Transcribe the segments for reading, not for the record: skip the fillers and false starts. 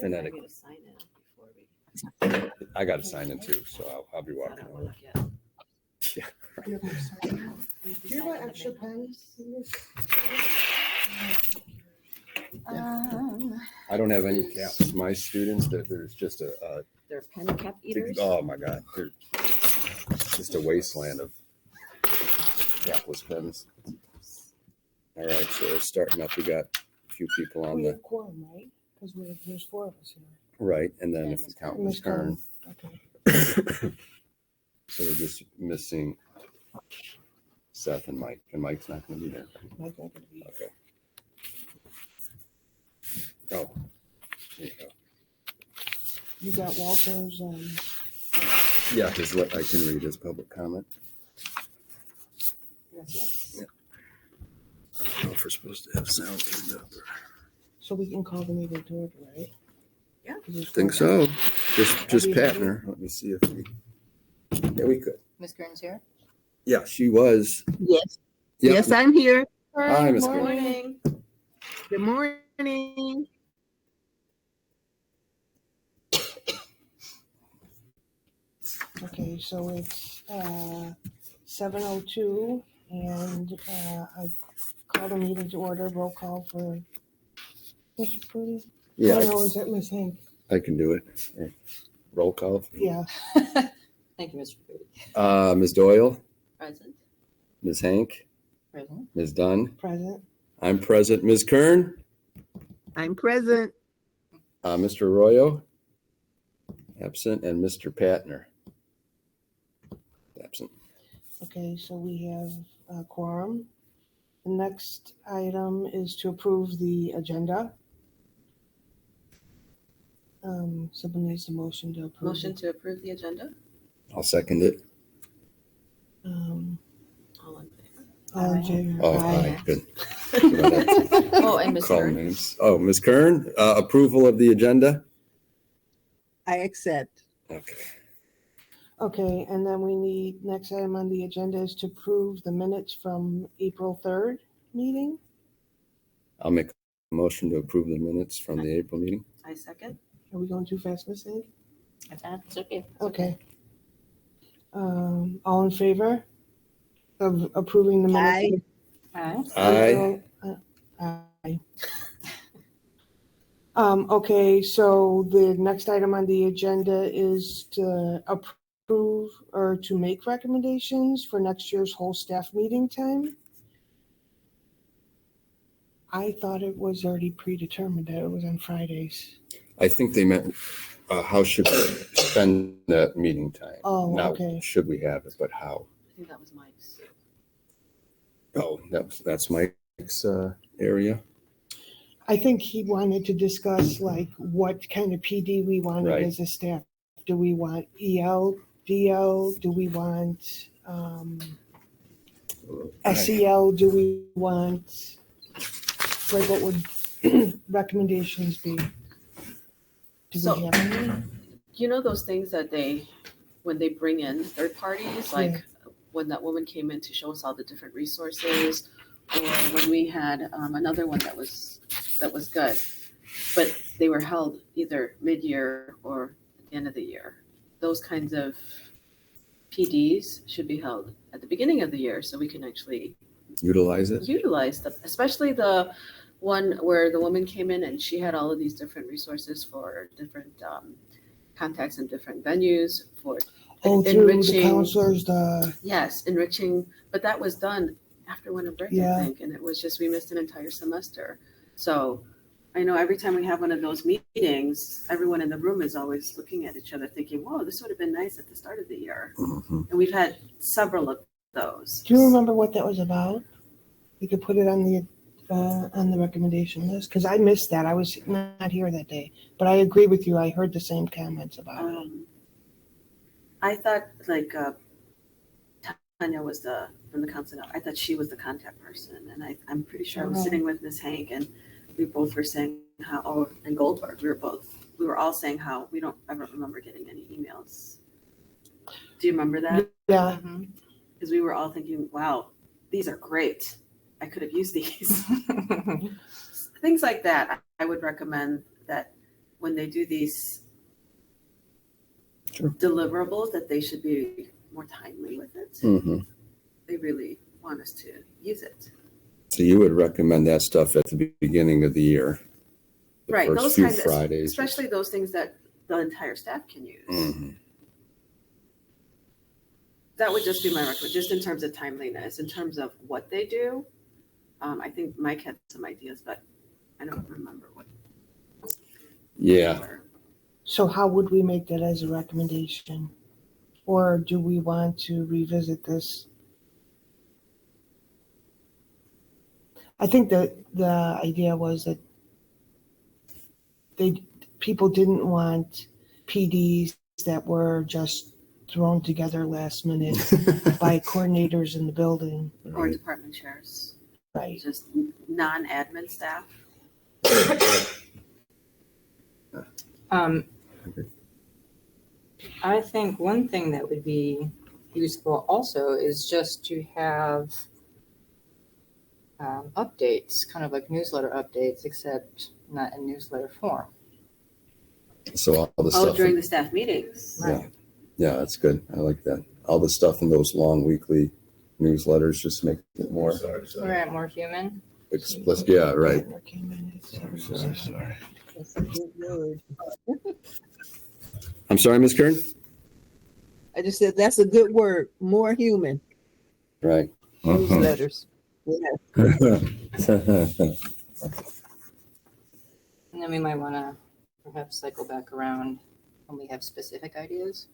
phonetic. I get to sign in before we. I got to sign in too, so I'll be walking over. Yeah. Do you have an extra pen? I don't have any caps. My students, there's just They're pen cap eaters. oh my God, they're just a wasteland of capless pens. All right, so we're starting up. We got a few people on We the have quorum, right? Because there's 4 of us here. right, and then if you count Ms. Kern, Okay. so we're just missing Seth and Mike, and Mike's not going to be there. Mike's not gonna be. Okay. Oh, there you go. You got Walter's and. Yeah, because what I can read is public comment. That's it. Yeah. I don't know if we're supposed to have sound turned up. Or... So we can call the meeting to order, right? Yeah. I think so. Just Patner. Let me see if we. Yeah, we could. Ms. Kern's here? Yeah, she was. Yes. Yep. Yes, I'm here. Hi, Ms. Good Kern. morning. Good morning. Okay, so it's 7:02, and I call the meeting to order. Roll call for Mr. Prudy. Yeah, Oh, no, is that Miss Hank? I can do it. Roll call. Yeah. Thank you, Mr. Food. Ms. Doyle, Present. Ms. Hank, Present. Ms. Dunn. Present. I'm present. Ms. Kern, I'm present. Mr. Arroyo, absent, and Mr. Patner, absent. Okay, so we have a quorum. The next item is to approve the agenda. Someone needs a motion to approve. Motion to approve the agenda. I'll second it. All in favor. All in favor? Oh, aye. Good. Oh, and Ms. Call Kern. names. Oh, Ms. Kern, approval of the agenda. I accept. Okay. Okay, and then we need, next item on the agenda is to approve the minutes from April 3rd meeting. I'll make a motion to approve the minutes from the April meeting. I second. Are we going too fast, Miss Hank? It's okay. Okay. All in favor of approving the minutes? Aye. Aye. Aye. Okay, so the next item on the agenda is to approve or to make recommendations for next year's whole staff meeting time. I thought it was already predetermined that it was on Fridays. I think they meant how should we spend that meeting time? Oh, Not okay. should we have it, but how? I think that was Mike's. Oh, that's Mike's area. I think he wanted to discuss like what kind of PD we wanted Right. as a staff. Do we want EL, DL? Do we want SEL? Do we want, like, what would recommendations be? Do So- we have any? You know those things that when they bring in third parties, like Yeah. when that woman came in to show us all the different resources, or when we had another one that was good, but they were held either mid-year or at the end of the year. Those kinds of PDs should be held at the beginning of the year so we can actually Utilize it. utilize them, especially the one where the woman came in and she had all of these different resources for different contacts in different venues for Oh, through the enriching. counselors, Yes, enriching, but that was done after winter break, Yeah. I think, and it was just, we missed an entire semester. So I know every time we have one of those meetings, everyone in the room is always looking at each other thinking, whoa, this would have been nice at the start of the year. Mhm. And we've had several of those. do you remember what that was about? We could put it on the recommendation list, because I missed that. I was not here that day, but I agree with you. I heard the same comments about it. I thought like Tanya was from the council. I thought she was the contact person, and I'm pretty sure I was sitting with Miss Hank, and we both were saying how, and Goldberg, we were all saying how we don't ever remember getting any emails. Do you remember that? Yeah. Because we were all thinking, wow, these are great. I could have used these. Things like that. I would recommend that when they do these Sure. deliverables, that they should be more timely with it. Mm-hmm. They really want us to use it. So you would recommend that stuff at the beginning of the year? The Right, first those few kinds of, Fridays. especially those things that the entire staff can use. Mm-hmm. That would just be my recommendation, just in terms of timeliness. In terms of what they do, I think Mike had some ideas, but I don't remember what. Yeah. they were. So how would we make that as a recommendation? Or do we want to revisit this? I think that the idea was that people didn't want PDs that were just thrown together last minute by coordinators in the building. Or Right. department chairs, Right. just non-admin staff. I think one thing that would be useful also is just to have updates, kind of like newsletter updates, except not in newsletter form. So all the Oh, stuff. during the staff meetings. Yeah. Yeah, that's good. I like that. All the stuff in those long weekly newsletters just make it more Right, more human. explicit. Yeah, right. Sorry. That's a good word. I'm sorry, Ms. Kern? I just said that's a good word. More human Right. newsletters. Yeah. And then we might want to perhaps cycle back around when we have specific ideas.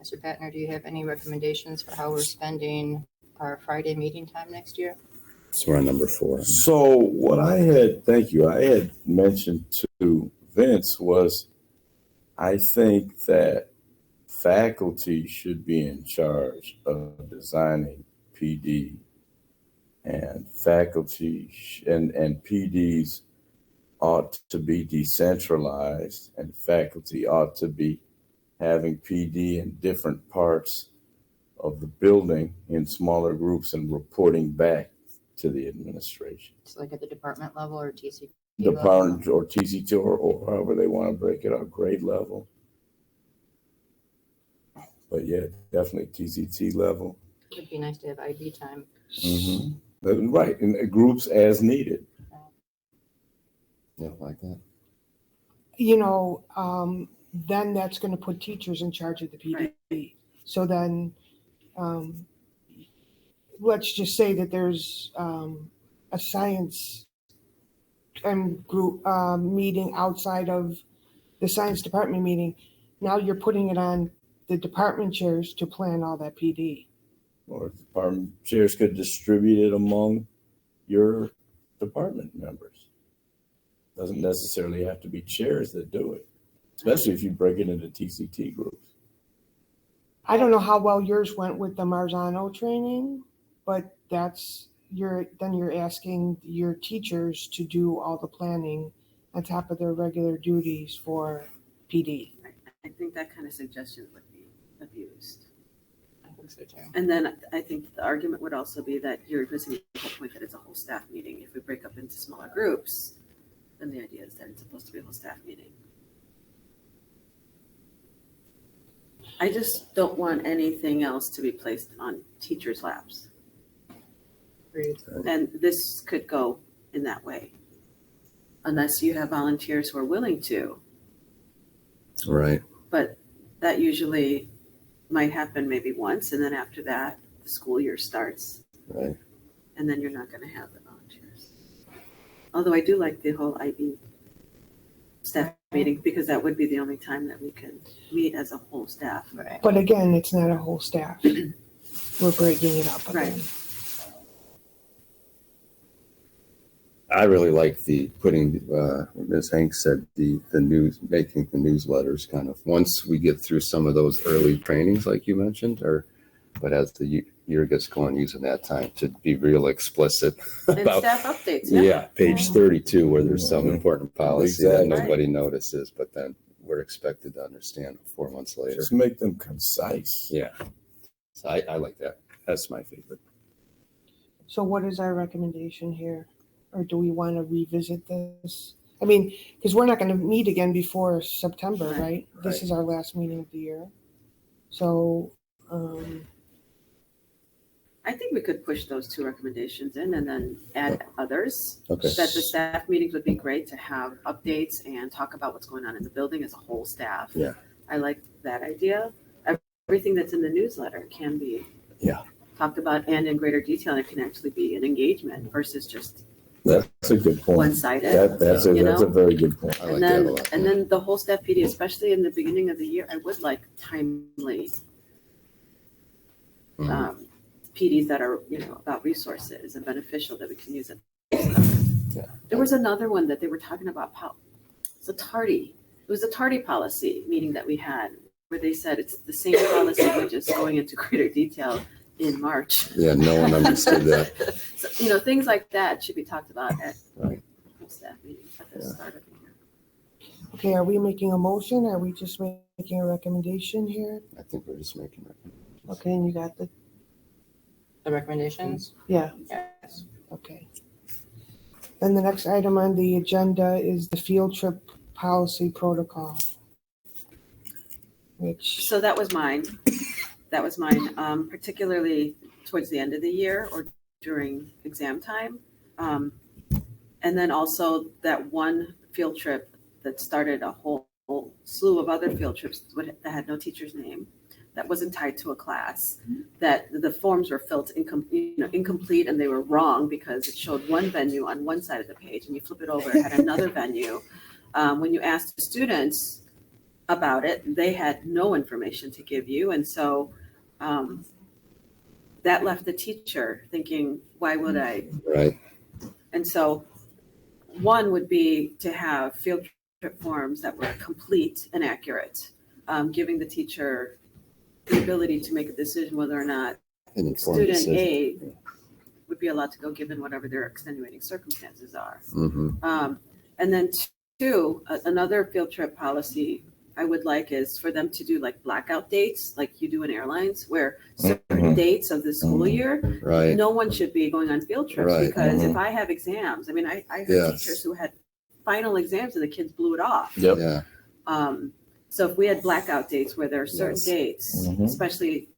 Mr. Patner, do you have any recommendations for how we're spending our Friday meeting time next year? So we're on number 4. So what I had mentioned to Vince was I think that faculty should be in charge of designing PD, and faculty and PDs ought to be decentralized, and faculty ought to be having PD in different parts of the building in smaller groups and reporting back to the administration. So like at the department level or TCP Department or TCT or however they want to break it up, grade level. But yeah, definitely TCT level. It'd be nice to have IB time. Mm-hmm. Right, in groups as needed. Yeah, like that. You know, then that's going to put teachers in charge of the PD. Right. So then, let's just say that there's a science group meeting outside of the science department meeting. Now you're putting it on the department chairs to plan all that PD. Or department chairs could distribute it among your department members. Doesn't necessarily have to be chairs that do it, especially if you break it into TCT groups. I don't know how well yours went with the Marzano training, but you're asking your teachers to do all the planning on top of their regular duties for PD. I think that kind of suggestion would be abused. I think so too. And then I think the argument would also be that you're missing the whole point that it's a whole staff meeting. If we break up into smaller groups, then the idea is that it's supposed to be a whole staff meeting. I just don't want anything else to be placed on teachers' laps. Agreed. And this could go in that way. Unless you have volunteers who are willing to, Right. but that usually might happen maybe once, and then after that, the school year starts, Right. and then you're not going to have the volunteers. Although I do like the whole IB staff meeting, because that would be the only time that we can meet as a whole staff. Right. But again, it's not a whole staff. We're breaking it up again. Right. I really like the putting, Ms. Hank said, the news, making the newsletters kind of, once we get through some of those early trainings like you mentioned, but as the year gets going, using that time to be real explicit And about, staff updates, yeah, page 32, where there's some important policy that Exactly. nobody notices, but then we're expected to understand 4 months later. Just make them concise. Yeah. So I like that. That's my favorite. So what is our recommendation here? Or do we want to revisit this? I mean, because we're not going to meet again before September, Right. right? This is our last meeting of the year. So, I think we could push those 2 recommendations in and then add others. Okay. That the staff meetings would be great to have updates and talk about what's going on in the building as a whole staff. Yeah. I like that idea. Everything that's in the newsletter can be talked about and in greater detail. And it can actually be an engagement versus just That's a good point. one-sided. That's a very good point. I like that a lot. And then the whole staff PD, especially in the beginning of the year, I would like timely PDs that are, about resources and beneficial that we can use it. Yeah. There was another one that they were talking about. It was a tardy policy meeting that we had where they said it's the same policy, we're just going into greater detail in March. Yeah, no one understood that. So, things like that should be talked about at Right. staff meetings at the start of the year. okay, are we making a motion? Or are we just making a recommendation here? I think we're just making recommendations. Okay, and you got the, The recommendations? yeah, Yes. okay. Then the next item on the agenda is the field trip policy protocol. Which, So that was mine. Particularly towards the end of the year or during exam time. And then also that one field trip that started a whole slew of other field trips that had no teacher's name, that wasn't tied to a class, that the forms were filled incomplete and they were wrong because it showed one venue on one side of the page and you flip it over, it had another venue. When you asked the students about it, they had no information to give you. And so that left the teacher thinking, why would I? Right. And so one would be to have field trip forms that were complete and accurate, giving the teacher the ability to make a decision whether or not An informed student decision. A would be allowed to go given whatever their extenuating circumstances are. Mm-hmm. And then 2, another field trip policy I would like is for them to do like blackout dates, like you do in airlines, where certain dates of the school year, Right. no one should be going on field trips Right. because if I have exams, I heard Yes. teachers who had final exams and the kids blew it off. Yep. Yeah. So if we had blackout dates where there are certain Yes. dates, Mhm. especially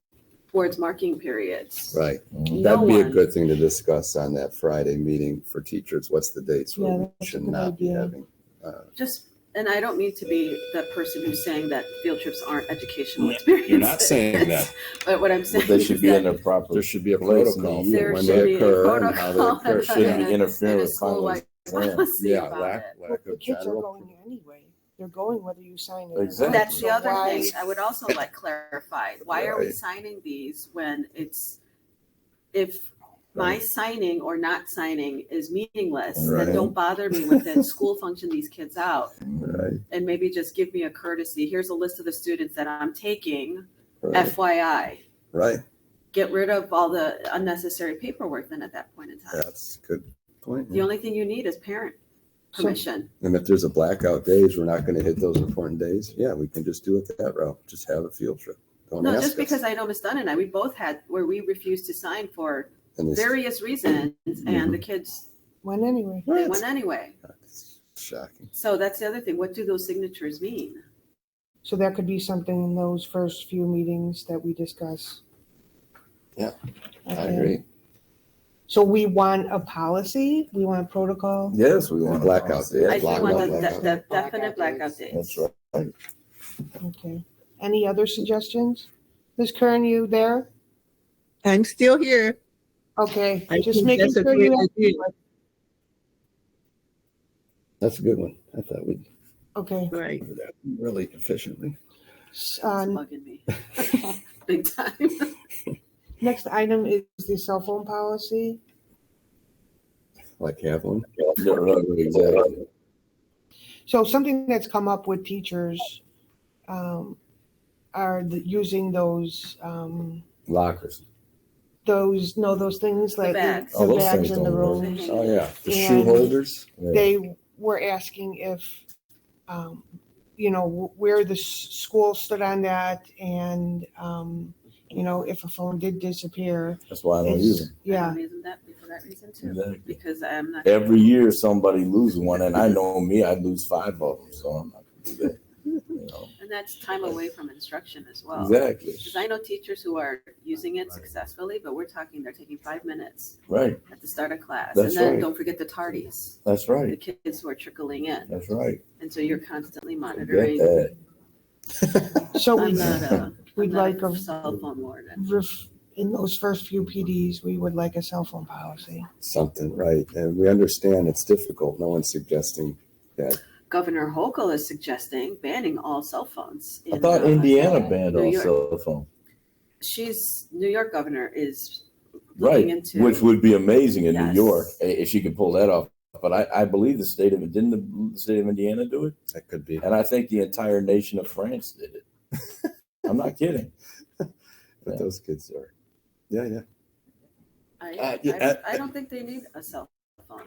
towards marking periods, Right. Mhm. That'd be a one- good thing to discuss on that Friday meeting for teachers. What's the dates where Yeah, we that's a should good not be idea. having? just, and I don't mean to be the person who's saying that field trips aren't educational Yeah, experiences. You're not saying that. But what I'm saying They is should be that in the proper. There should be a place in protocol the year. there when should they be a occur and how they protocol occur. Shouldn't and a- interfere and a with final school-wide exams. policy Yeah, about lack it. lack the of kids are general. going anyway. They're going whether you sign it or not. Exactly. That's the So other why- thing I would also like clarified. Why are we Right. signing these when if my signing or not signing is meaningless, Right. then don't bother me with it. School function these kids out Right. and maybe just give me a courtesy. Here's a list of the students that I'm taking, Right. FYI. Right. Get rid of all the unnecessary paperwork then at that point in time. That's a good point. The only thing you need is parent permission. And if there's a blackout days, we're not going to hit those important days. Yeah, we can just do it that route. Just have a field trip. Don't No, ask just us. because I know Ms. Dunn and I, we both had where we refused to sign for And it's various reasons, and the kids, When anyway. they went anyway. that's shocking. So that's the other thing. What do those signatures mean? So that could be something in those first few meetings that we discuss. Yeah, I Okay. agree. So we want a policy, we want a protocol. Yes, we want A blackout day. I do Blackout, want blackout. the definite blackout dates. That's right. Okay. Any other suggestions? Ms. Kern, you there? I'm still here. Okay, I just think making that's a sure great you. idea. That's a good one. I thought we'd Okay. Right. do that really efficiently. It's Uh, bugging me. Big time. next item is the cell phone policy. Like have one. Yeah, right, exactly. So something that's come up with teachers are using those Lockers. those things like bags. the Oh, those bags things in the don't work. rooms. Oh, yeah. The And- shoe holders. Yeah. They were asking if where the school stood on that and you know, if a phone did disappear. That's why I don't use them. Yeah. I'm using that for that reason too, Exactly. because I'm not. Every year somebody loses one, and I know me, I lose 5 of them, so I'm not gonna do that. You know? And that's time away from instruction as well. Exactly. Because I know teachers who are using it successfully, but we're talking, they're taking 5 minutes Right. at the start of class. That's And then right. don't forget the tardies, That's the right. kids who are trickling in. That's right. And so you're constantly Get monitoring. that. So I'm not a, we'd I'm not like a a cell phone warden. in those first few PDs, we would like a cell phone policy. Something, right. And we understand it's difficult. No one's suggesting that. Governor Hochul is suggesting banning all cell phones. I thought Indiana banned New all York. cell phone. New York governor is Right, looking into. which would be amazing in New Yes. York if she could pull that off. But I believe the state of Indiana do it, That could be. and I think the entire nation of France did it. I'm not kidding. But those kids are. Yeah. I don't think they need a cell phone.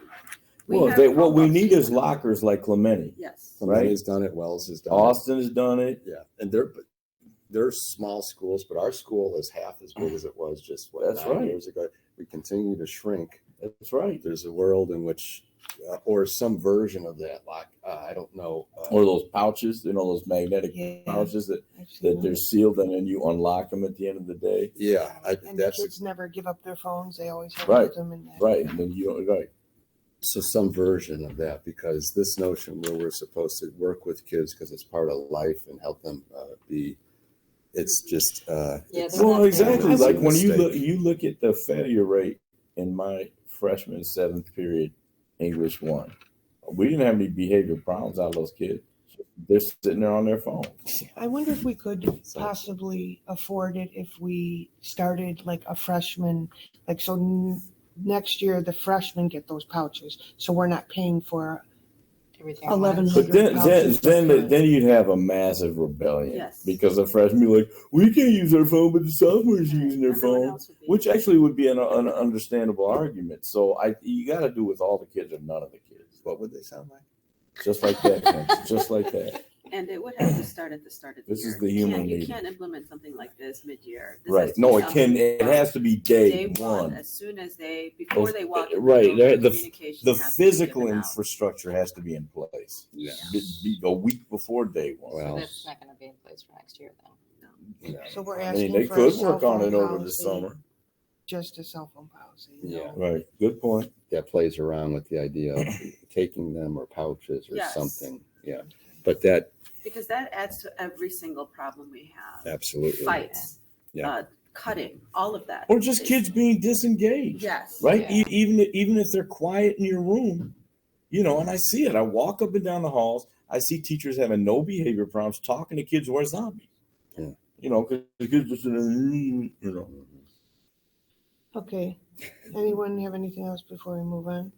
Well, have what we Chromebooks need here. is lockers like Clemente. Yes. Somebody Right. has done it. Wells has done Austin has done it. it. Yeah. And they're small schools, but our school is half as big as it was just That's 9 right. years ago. We continue to shrink. That's right. There's a world in which, or some version of that, like I don't know. Or those pouches, those magnetic Yeah. pouches that I've seen they're them. sealed and then you unlock them at the end of the day. Yeah, And the that's kids never give up their phones. They always have Right. them in there. Right. And then right. so some version of that, because this notion where we're supposed to work with kids because it's part of life and help them be, it's just Yeah, it's- they're Well, not exactly. It's a Like when mistake. you look at the failure rate in my freshman 7th period English 1, we didn't have any behavior problems out of those kids. They're sitting there on their phone. I wonder if we could possibly afford it if we started like a freshman, like so next year the freshmen get those pouches, so we're not paying for everything. 1100. But then pouches for- then you'd have a massive rebellion. Yes. Because the freshmen be like, we can't use our phone, but the sophomores Right. using their Everyone phone. else would be- Which actually would be an understandable argument. So you got to do with all the kids or none of the kids. what would they sound like? Just like that, Vince. Just like that. And it would have to start at the start of the This year. is the You human can't- You need. can't implement something like this mid-year. This Right. has to No, be it can. It something has to be day one. one. As soon as before they walk. in the Right. door, The communication The has to be physical given out. infrastructure has to be in place. Yeah. Be a week before day one. So Well, that's not going to be in place for next year then. So we're I asking mean, they for a could cell work on phone it over the policy, summer. just a cell phone policy. Yeah. Right. Good point. That plays around with the idea of taking them or pouches or Yes. something. Yeah. But that Because that adds to every single problem we have. absolutely. Fights, Yeah. cutting, all of that. Or just kids being disengaged. Yes. Right. Yeah. Even if they're quiet in your room, and I see it. I walk up and down the halls. I see teachers having no behavior problems, talking to kids who are zombies. Yeah. Because the kids just. Okay. Anyone have anything else before we move on?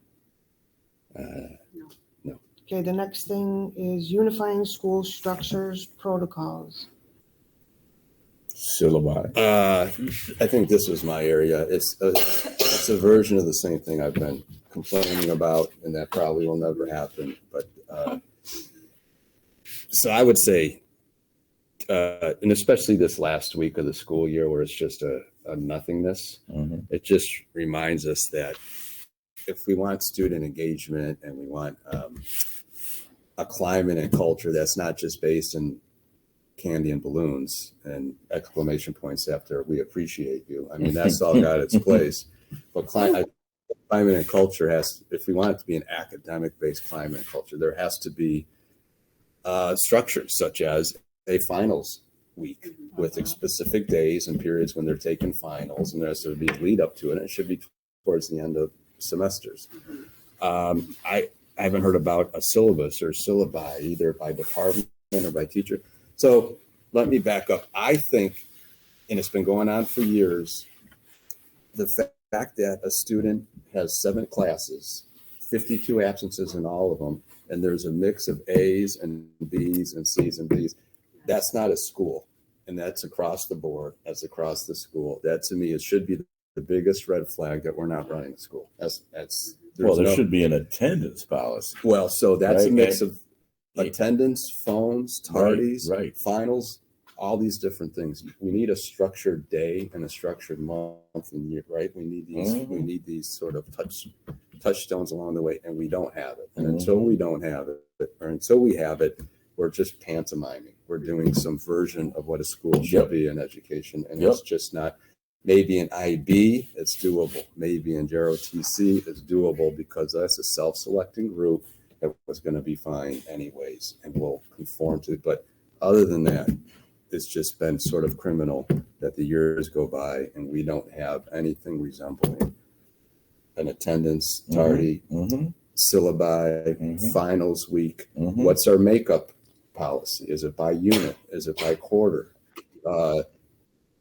No. Okay, the next thing is unifying school structures protocols. Syllabi. I think this was my area. It's a version of the same thing I've been complaining about, and that probably will never happen. But so I would say, and especially this last week of the school year, where it's just a nothingness. Mhm. It just reminds us that if we want student engagement and we want a climate and culture that's not just based in candy and balloons and exclamation points after we appreciate you. I mean, that's all got its place. But climate and culture if we want it to be an academic based climate and culture, there has to be structures such as a finals week with specific days and periods when they're taking finals, and there has to be lead up to it. And it should be towards the end of semesters. I haven't heard about a syllabus or syllabi either by department or by teacher. So let me back up. I think, and it's been going on for years, the fact that a student has 7 classes, 52 absences in all of them, and there's a mix of A's and B's and C's and D's, that's not a school. And that's across the board, that's across the school. That to me, it should be the biggest red flag that we're not running a school. There should be an attendance policy. Well, so that's a Right, mix and- of attendance, phones, tardies, Right. finals. all these different things. We need a structured day and a structured month and year, right? We need these. We need these sort of touchstones along the way, and we don't have it. And until we don't have it, or until we have it, we're just pantomiming. We're doing some version of what a school should be in education, and it's just not. Maybe in IB, it's doable. Maybe in JROTC, it's doable because that's a self-selecting group that was going to be fine anyways, and will conform to it. But other than that, it's just been sort of criminal that the years go by and we don't have anything resembling an attendance tardy, syllabi, finals week. What's our makeup policy? Is it by unit? Is it by quarter?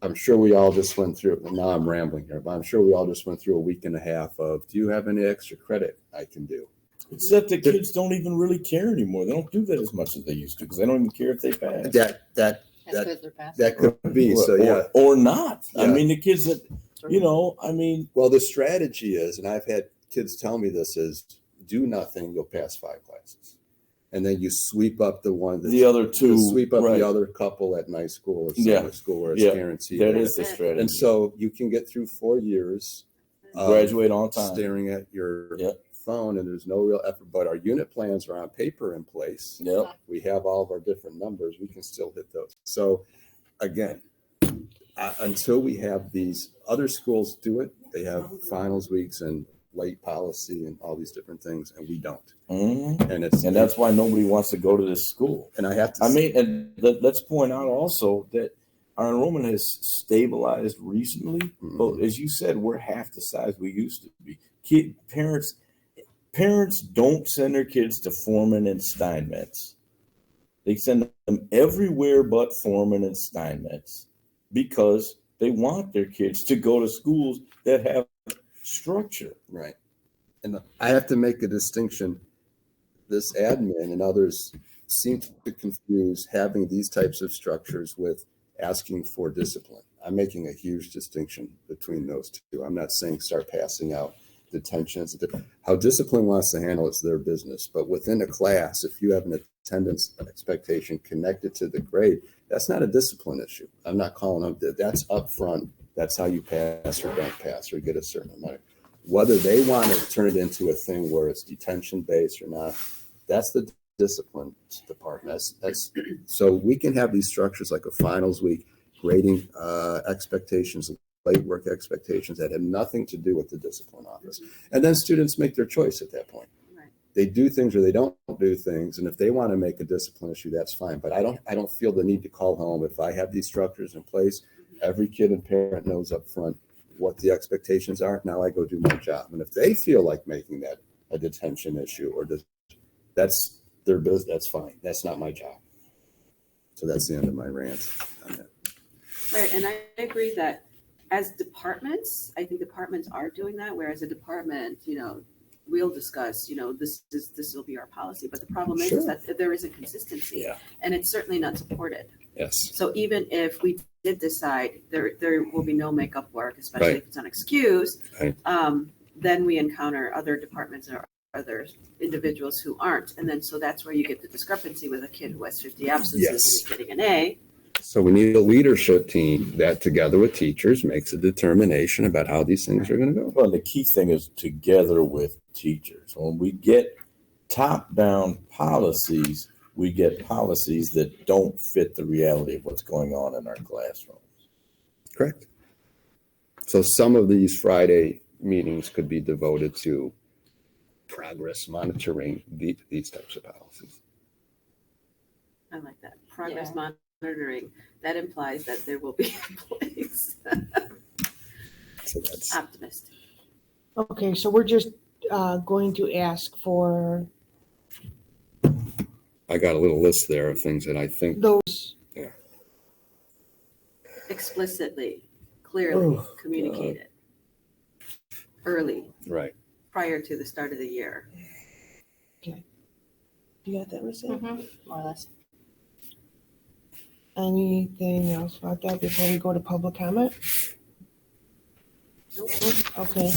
I'm sure we all just went through, now I'm rambling here, but I'm sure we all just went through a week and a half of, do you have any extra credit I can do? Except the kids don't even really care anymore. They don't do that as much as they used to because they don't even care if they pass. That could be, so yeah. Or not. Yeah. I mean, the kids that, you know, I mean. Well, the strategy is, and I've had kids tell me this, is do nothing, you'll pass 5 classes. And then you sweep up the one the other two, sweep up the other couple at night school or summer school where it's guaranteed. That is the strategy. And so you can get through 4 years, graduate on time, staring at your phone, and there's no real effort. But our unit plans are on paper in place. We have all of our different numbers. We can still hit those. So again, until we have these other schools do it, they have finals weeks and late policy and all these different things, and we don't. And that's why nobody wants to go to this school. And I have to and let's point out also that our enrollment has stabilized recently. But as you said, we're half the size we used to be. Parents don't send their kids to Foreman and Steinmetz. They send them everywhere but Foreman and Steinmetz because they want their kids to go to schools that have structure. Right. And I have to make a distinction. This admin and others seem to confuse having these types of structures with asking for discipline. I'm making a huge distinction between those two. I'm not saying start passing out detentions. How discipline wants to handle it's their business. But within a class, if you have an attendance expectation connected to the grade, that's not a discipline issue. I'm not calling them that's up front. That's how you pass or don't pass or get a certain amount. Whether they want to turn it into a thing where it's detention based or not, that's the discipline department. That's so we can have these structures like a finals week, grading expectations, late work expectations that have nothing to do with the discipline office. And then students make their choice at that point. They do things or they don't do things. And if they want to make a discipline issue, that's fine. But I don't feel the need to call home. If I have these structures in place, every kid and parent knows up front what the expectations are. Now I go do my job. And if they feel like making that a detention issue that's their business, that's fine. That's not my job. So that's the end of my rant on that. Right, and I agree that as departments, I think departments are doing that, whereas a department, we'll discuss, this will be our policy. But the problem is that there isn't consistency, and it's certainly not supported. Yes. So even if we did decide there will be no makeup work, especially if it's unexcused, then we encounter other departments or other individuals who aren't. And then so that's where you get the discrepancy with a kid who has 50 absences and is getting an A. So we need a leadership team that together with teachers makes a determination about how these things are going to go. Well, the key thing is together with teachers. When we get top-down policies, we get policies that don't fit the reality of what's going on in our classrooms. Correct. So some of these Friday meetings could be devoted to progress monitoring these types of policies. I like that. Progress monitoring. That implies that there will be in place. So that's optimistic. Okay, so we're just going to ask for I got a little list there of things that I think those explicitly, clearly communicated early, right prior to the start of the year. Okay. You got that, Miss? More or less. Anything else about that before we go to public comment? Nope. Okay.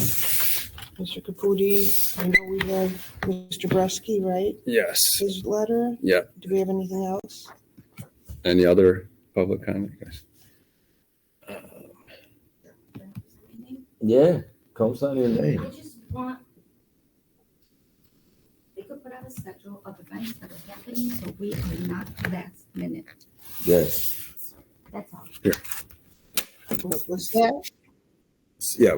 Mr. Caputi, I know we have Mr. Bres-key, right? yes His letter. yeah Do we have anything else? any other public comment, guys? Yeah, come sign your name. I just want, they could put out a schedule of events that are happening, so we are not last minute. Yes. That's all. What's that? Yeah,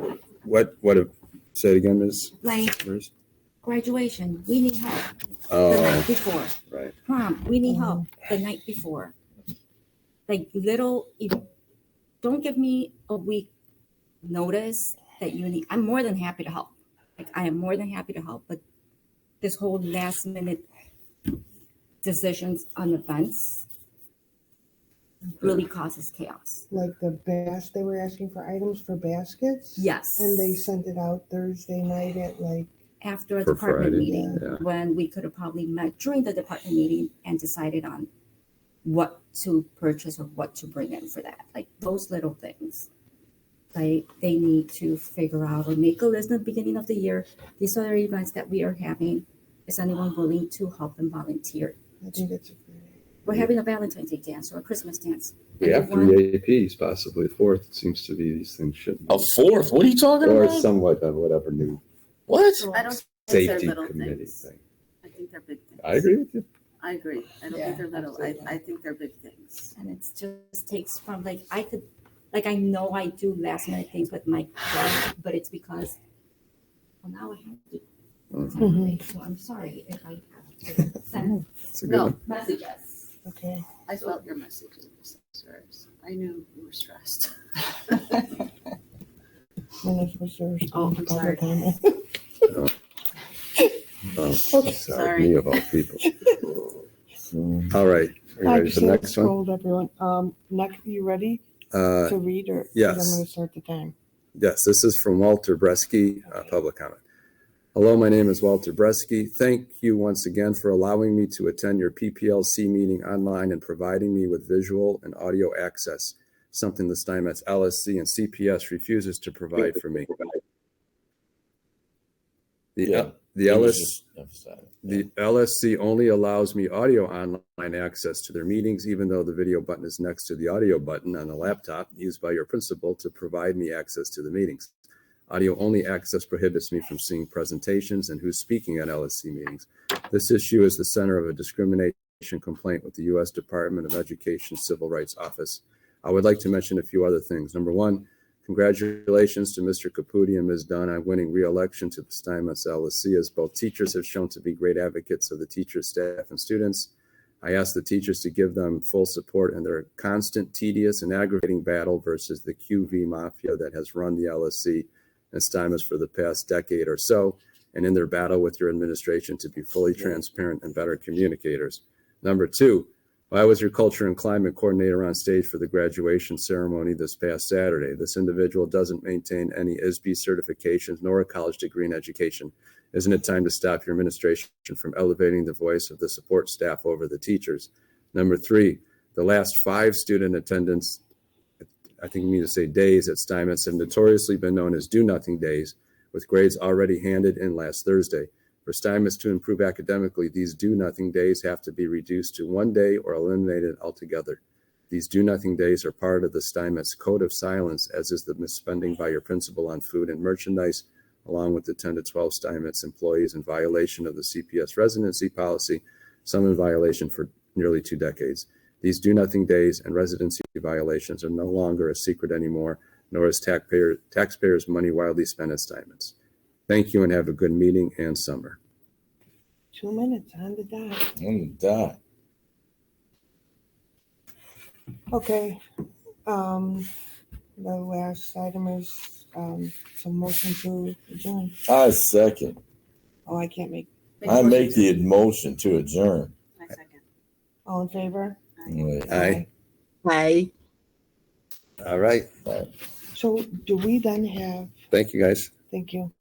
say it again, Ms. Like Bruce? graduation, we need help the Oh, night before. right. Prom, we need help the night before. Like don't give me a week notice that you need. I'm more than happy to help. Like I am more than happy to help, but this whole last minute decisions on events really causes chaos. Like they were asking for items for baskets. Yes. And they sent it out Thursday night at like, After a For department Friday, meeting, yeah. when we could have probably met during the department meeting and decided on what to purchase or what to bring in for that. Like those little things. Like they need to figure out or make a list at the beginning of the year. These are the events that we are having. Is anyone willing to help and volunteer? I think it's a great. We're having a Valentine's Day dance or a Christmas dance. We have Everyone- 3 APs, possibly a fourth. It seems to be these things should be. A fourth? What are you talking Or about? somewhat of whatever new What? I don't think they're safety little committee things. thing. I think they're big things. I agree with you. I agree. I don't Yeah, think they're little. absolutely. I think they're big things. And it just takes from I know I do last minute things with my work, but it's because, well, now I have to. Mhm. So I'm sorry if I have to send It's a good one. messages. Okay. I felt your messages, sirs. I knew you were stressed. When this was their Oh, I'm sorry. comment. Oh, Okay. sorry, me of all people. Mm. All right, are you I ready just for the next one? scrolled everyone. Next, you ready to read or? 'cause yes. I'm going to start the time. Yes, this is from Walter Bres-key, public comment. Hello, my name is Walter Brzeski. Thank you once again for allowing me to attend your PPLC meeting online and providing me with visual and audio access, something the Steinmetz LSC and CPS refuses to provide for me. Yeah. The It was LSC just emphasizing. The LSC only allows me audio online access to their meetings, even though the video button is next to the audio button on the laptop used by your principal to provide me access to the meetings. Audio only access prohibits me from seeing presentations and who's speaking at LSC meetings. This issue is the center of a discrimination complaint with the U.S. Department of Education Civil Rights Office. I would like to mention a few other things. Number one, congratulations to Mr. Caputi and Ms. Dunn on winning re-election to the Steinmetz LSC, as both teachers have shown to be great advocates of the teachers, staff, and students. I ask the teachers to give them full support in their constant, tedious, and aggravating battle versus the QV mafia that has run the LSC and Steinmetz for the past decade or so, and in their battle with your administration to be fully transparent and better communicators. Number two, I was your culture and climate coordinator on stage for the graduation ceremony this past Saturday. This individual doesn't maintain any ISB certifications nor a college degree in education. Isn't it time to stop your administration from elevating the voice of the support staff over the teachers? Number three, the last 5 student attendance, I think you mean to say days at Steinmetz, have notoriously been known as do-nothing days, with grades already handed in last Thursday. For Steinmetz to improve academically, these do-nothing days have to be reduced to 1 day or eliminated altogether. These do-nothing days are part of the Steinmetz Code of Silence, as is the misspending by your principal on food and merchandise, along with the 10 to 12 Steinmetz employees in violation of the CPS residency policy, some in violation for nearly 2 decades. These do-nothing days and residency violations are no longer a secret anymore, nor is taxpayers' money widely spent at Steinmetz. Thank you and have a good meeting and summer. 2 minutes on the dot. On the dot. Okay. The last item is some motion to adjourn. I second. Oh, I can't make. I make the motion to adjourn. I second. All in favor? Aye. Hi. All right. So do we then have, Thank you, guys. thank you.